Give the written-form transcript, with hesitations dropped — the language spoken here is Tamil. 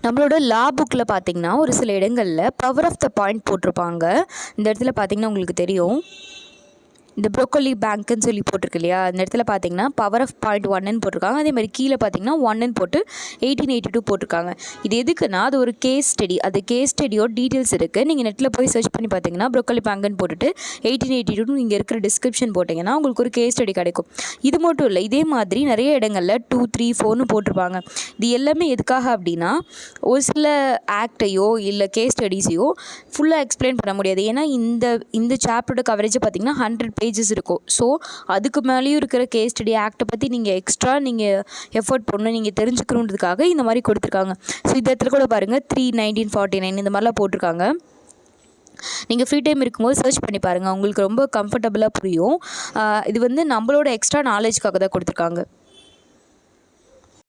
நம்மளோட லா புக்கில் பார்த்திங்கன்னா ஒரு சில இடங்களில் பவர் ஆஃப் த பாயிண்ட் போட்டிருப்பாங்க. இந்த இடத்துல பார்த்திங்கன்னா உங்களுக்கு தெரியும், இந்த ப்ரோக்கோலி பேங்க்குன்னு சொல்லி போட்டிருக்கு இல்லையா, அந்த இடத்துல பார்த்தீங்கன்னா பவர் ஆஃப் பாயிண்ட் 1ன்னு போட்டிருக்காங்க. அதே மாதிரி கீழே பார்த்தீங்கன்னா 1ன்னு போட்டு 1882 போட்டிருக்காங்க. இது எதுக்குன்னா அது ஒரு கேஸ் ஸ்டடி, அது கேஸ் ஸ்டடியோட டீட்டெயில்ஸ் இருக்குது. நீங்கள் நெட்டில் போய் சர்ச் பண்ணி பார்த்தீங்கன்னா ப்ரோக்கோலி பேங்க்குன்னு போட்டுட்டு 1882 இங்கே இருக்கிற டிஸ்கிரிப்ஷன் போட்டிங்கன்னா உங்களுக்கு ஒரு கேஸ் ஸ்டடி கிடைக்கும். இது மட்டும் இல்லை, இதே மாதிரி நிறைய இடங்களில் 2, 3, 4ன்னு போட்டிருப்பாங்க. இது எல்லாமே எதுக்காக அப்படின்னா ஒரு சில ஆக்டையோ இல்லை கேஸ் ஸ்டடீஸையோ ஃபுல்லாக எக்ஸ்பிளைன் பண்ண முடியாது. ஏன்னா இந்த சாப்டரோட கவரேஜை பார்த்திங்கன்னா 100 பேஜஸ் இருக்கும். ஸோ அதுக்கு மேலேயும் இருக்கிற கேஸ் ஸ்டடி ஆக்டை பற்றி நீங்கள் எக்ஸ்ட்ரா நீங்கள் எஃபர்ட் பண்ணணும், நீங்கள் தெரிஞ்சுக்கணுன்றதுக்காக இந்த மாதிரி கொடுத்துருக்காங்க. ஸோ இந்த இடத்துல கூட பாருங்கள் 3/1949 இந்த மாதிரிலாம் போட்டிருக்காங்க. நீங்கள் ஃப்ரீ டைம் இருக்கும்போது சர்ச் பண்ணி பாருங்கள், உங்களுக்கு ரொம்ப கம்ஃபர்டபுளாக புரியும். இது நம்மளோட எக்ஸ்ட்ரா நாலேஜ்க்காக தான் கொடுத்துருக்காங்க.